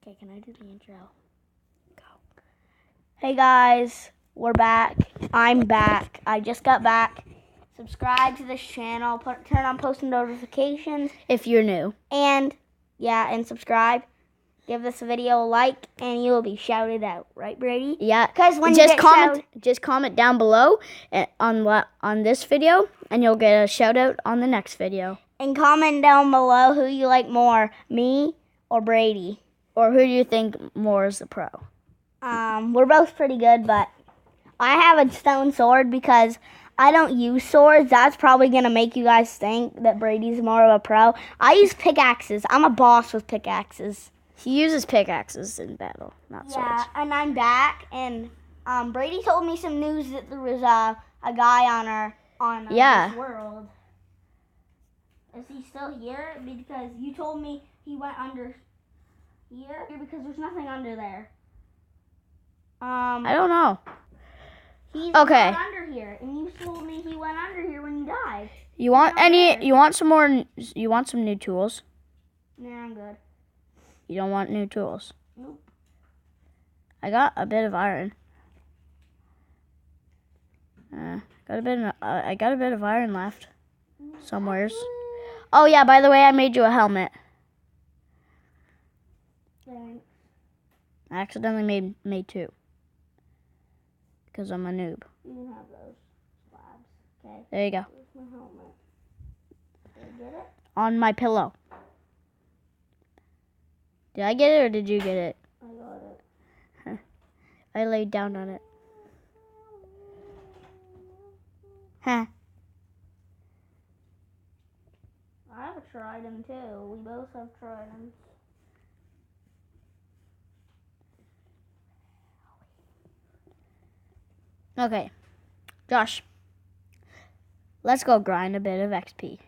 Okay, can I do the intro? Go. Hey guys, we're back. I'm back. I just got back. Subscribe to this channel. Turn on post notifications if you're new. And subscribe. Give this video a like, and you will be shouted out, right, Brady? Yeah. Because when just comment down below on this video, and you'll get a shout out on the next video. And comment down below who you like more, me or Brady. Or who do you think more is the pro? We're both pretty good, but I have a stone sword because I don't use swords. That's probably going to make you guys think that Brady's more of a pro. I use pickaxes. I'm a boss with pickaxes. He uses pickaxes in battle, not swords. Yeah, and I'm back, and Brady told me some news that there was a guy on this world. Is he still here? Because you told me he went under here because there's nothing under there. I don't know. He's okay. Under here, and you told me he went under here when you died. You want You want some more? You want some new tools? Nah, I'm good. You don't want new tools? Nope. I got a bit of iron. I got a bit of iron left somewheres. Oh yeah, by the way, I made you a helmet. Thanks. I accidentally made two. Because I'm a noob. You can have those slabs. Okay. There you go. Where's my helmet? Did I get it? On my pillow. Did I get it or did you get it? I got it. I laid down on it. Huh. I have a trident too. We both have tridents. Okay. Josh. Let's go grind a bit of XP. Okay.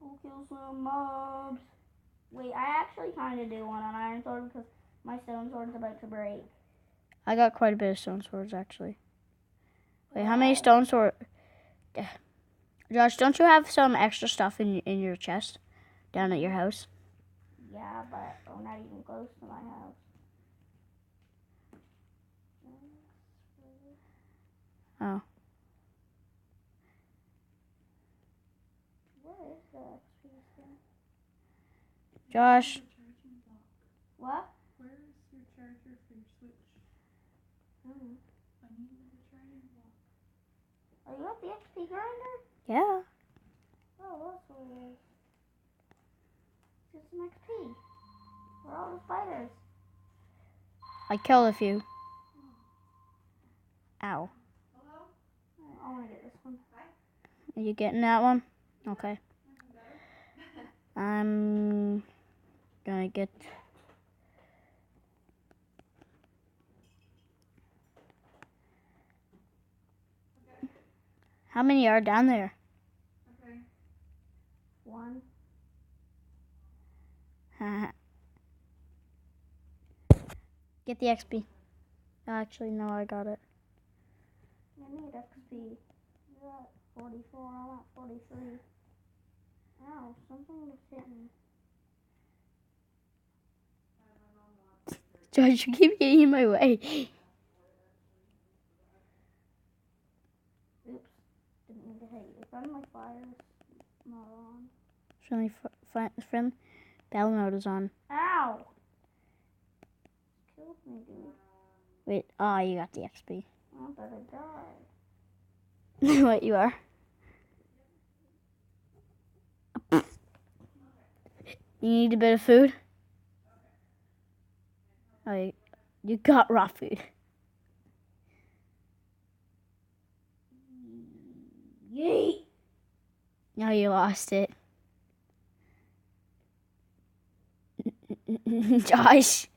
We'll kill some mobs. Wait, I actually kind of do want an iron sword because my stone sword's about to break. I got quite a bit of stone swords, actually. Wait, how many stone swords? Josh, don't you have some extra stuff in your chest down at your house? Yeah, but I'm not even close to my house. Oh. Where is the XP thing? Josh. What? Where is your charger for your Switch? I need another charging block. Are you at the XP grinder? Yeah. Oh, that's what it is. Just some XP. Where are all the spiders? I killed a few. Ow. Hello? I want to get this one. Are you getting that one? Okay. I'm gonna get... How many are down there? Okay. 1. Get the XP. Actually, no, I got it. I need XP. You're at 44. I'm at 43. Ow, something was hitting. Josh, you keep getting in my way. Oops. Didn't mean to hit you. Friendly fire's not on. Friend, battle mode is on. Ow! Killed me, dude. Wait, you got the XP. I better die. What, you are? You need a bit of food? Oh, you got raw food. Yeet! Now you lost it. Josh.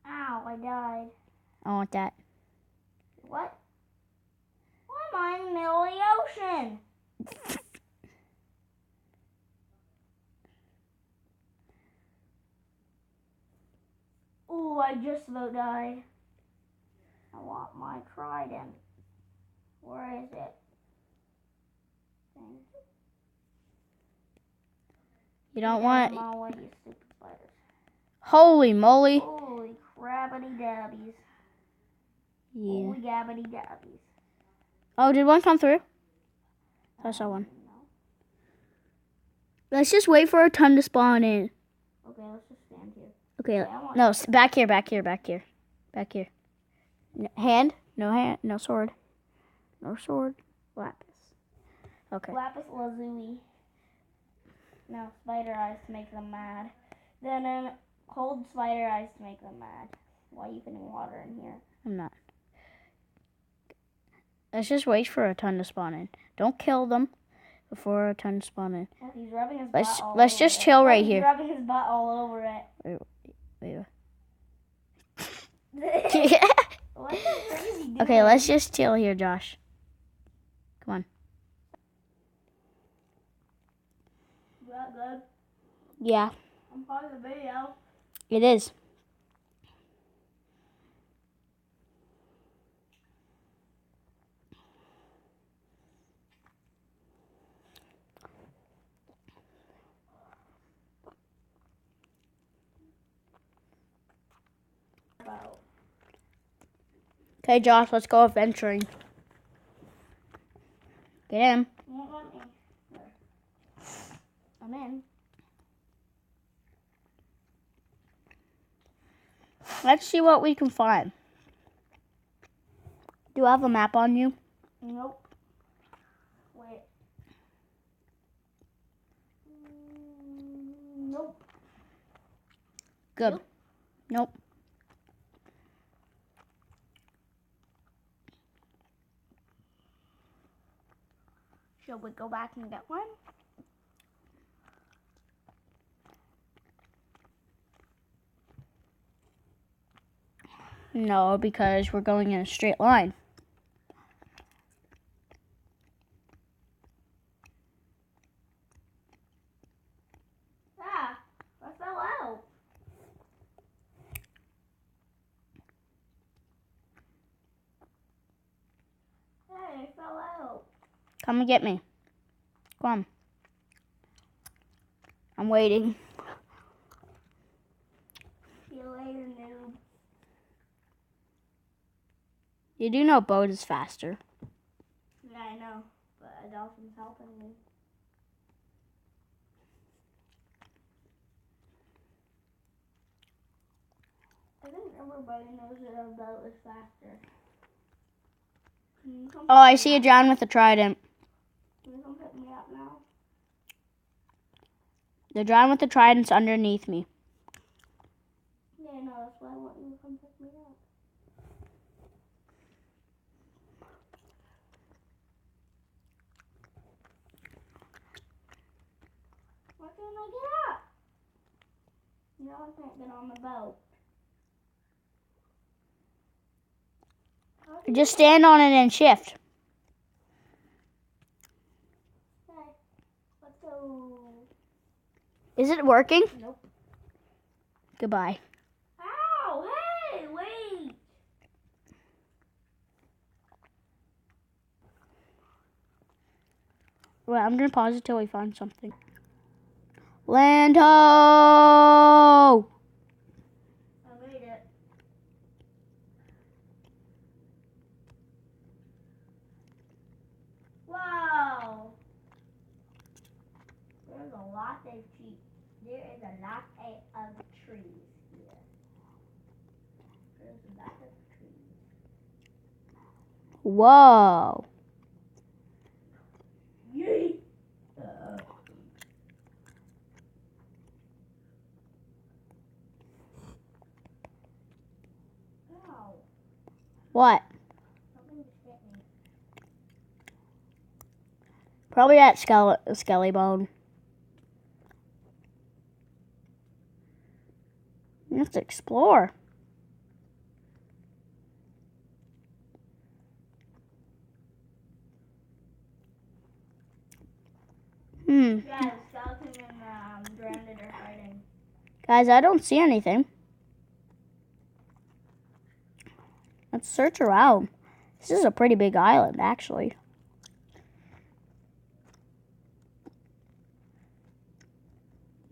Ow, I died. I want that. What? Why am I in the middle of the ocean? Ooh, I just about died. I want my trident. Where is it? You don't want... them all away, you stupid spiders. Holy moly. Holy crabbity dabbies. Yeah. Holy gabbity dabbies. Oh, did one come through? I saw one. Let's just wait for a ton to spawn in. Okay, let's just stand here. Okay, Okay, no, back here. Back here. Hand? No hand. No sword. No sword. Lapis. Okay. Lapis lazuli. Now, spider eyes to make them mad. Then, cold spider eyes to make them mad. Why are you putting water in here? I'm not. Let's just wait for a ton to spawn in. Don't kill them before a ton spawn in. Oh, he's rubbing his butt all Let's over just it. chill right He's here. rubbing his butt all over it. Wait. What is crazy doing? Okay, let's just chill here, Josh. Come on. Is that good? Yeah, I'm pausing the video. it is. Wow. Okay, Josh, let's go adventuring. Get in. You won't let me. There. I'm in. Let's see what we can find. Do I have a map on you? Nope. Wait. Nope. Good. Nope. Should we go back and get one? No, because we're going in a straight line. Ah, I fell out. Hey, I fell out. Come and get me. Come on. I'm waiting. See you later, noob. You do know boat is faster. Yeah, I know, but a dolphin's helping me. I think everybody knows that a boat is faster. Can you come Oh, I pick see me a up? John with a trident. Can you come pick me up now? The John with the trident's underneath me. Yeah, no, that's why I want you to come pick me up. Why can't I get up? No, I can't get on the boat. How do Just stand on it and shift. Okay, let's go. Is it working? Nope. Goodbye. Ow! Hey, wait! Wait, I'm gonna pause it till we find something. Lando! I made it. Wow! There's a lot of trees. There is a lot of trees here. There's a lot of trees. Whoa. Yay! Ow! What? Something just hit me. Probably that skelly bone. Let's explore. Yeah, the skeleton and Brandon are fighting. Guys, I don't see anything. Let's search around. This is a pretty big island, actually.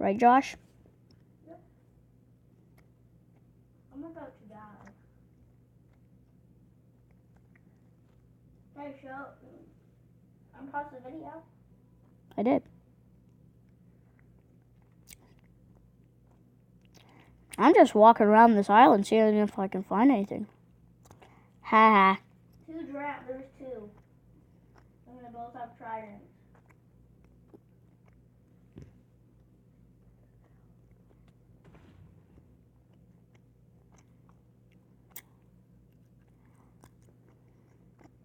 Right, Josh? Yep. I'm about to die. Hey, show. I'm pause the video. I did. I'm just walking around this island seeing if I can find anything. Ha ha. 2 drowned. There's 2. And they both have tridents.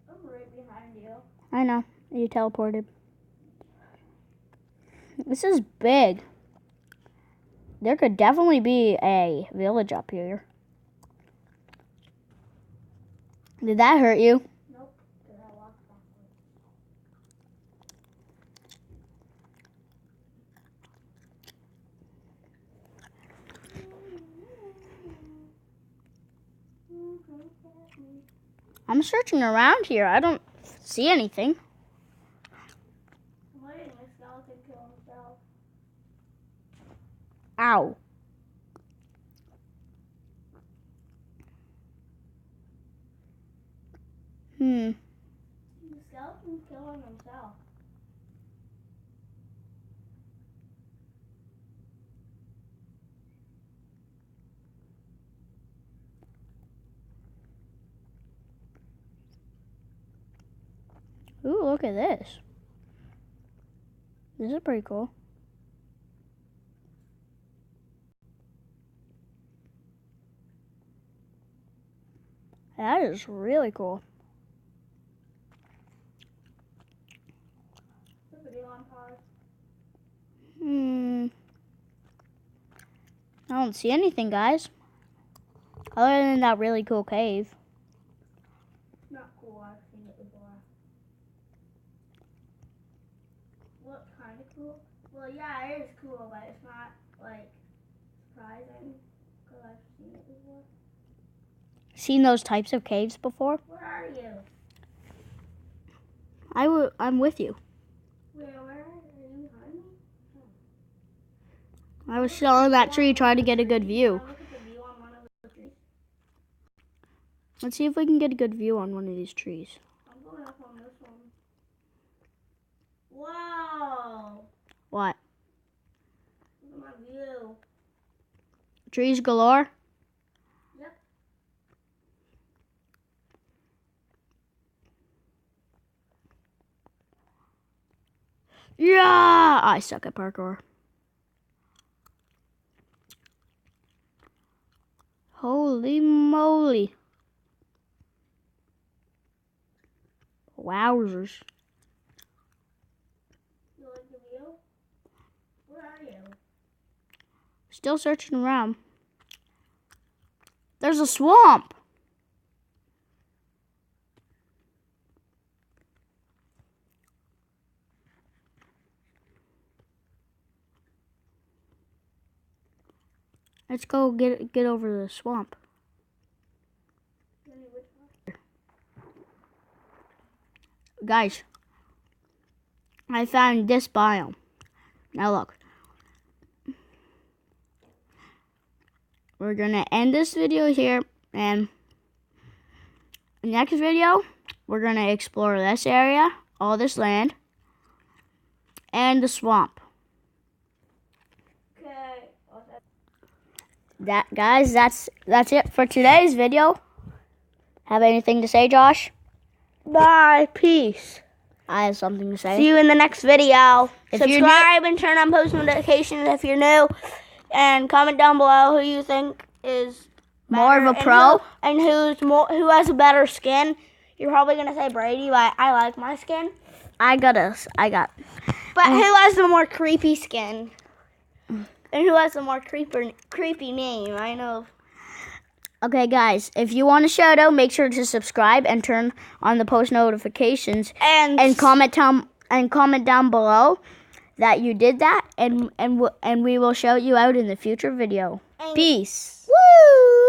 I'm right behind you. I know. You teleported. This is big. There could definitely be a village up here. Did that hurt you? Nope. Because I walked backwards. I'm searching around here. I don't see anything. Why didn't my skeleton kill himself? Ow. The skeleton's killing himself. Ooh, look at this. This is pretty cool. That is really cool. The video on pause. I don't see anything, guys. Other than that really cool cave. Not cool. I've seen it before. What kind of cool? Well, yeah, it is cool, but it's not like surprising because I've seen it before. Seen those types of caves before? Where are you? I'm with you. Where are you behind me? I was still on that tree trying to get a good view. Look at the view on one of the trees. Let's see if we can get a good view on one of these trees. I'm going up on this one. Whoa! What? Look at my view. Trees galore? Yep. Yeah! I suck at parkour. Holy moly. Wowzers. You like the view? Where are you? Still searching around. There's a swamp. Let's go get over the swamp. Guys, I found this biome. Now look. We're gonna end this video here, and next video, we're gonna explore this area, all this land, and the swamp. Okay. Guys, that's it for today's video. Have anything to say, Josh? Bye. Peace. I have something to say. See you in the next video. If you're Subscribe and turn on post notifications if you're new. And comment down below who you think is More of better a pro? and who has a better skin. You're probably gonna say Brady, but I like my skin. I got. But who has the more creepy skin? And who has the more creepy name? I know. Okay, guys, if you want a shout out, make sure to subscribe and turn on the post notifications and comment down below that you did that, and we will shout you out in the future video. Peace. Woo!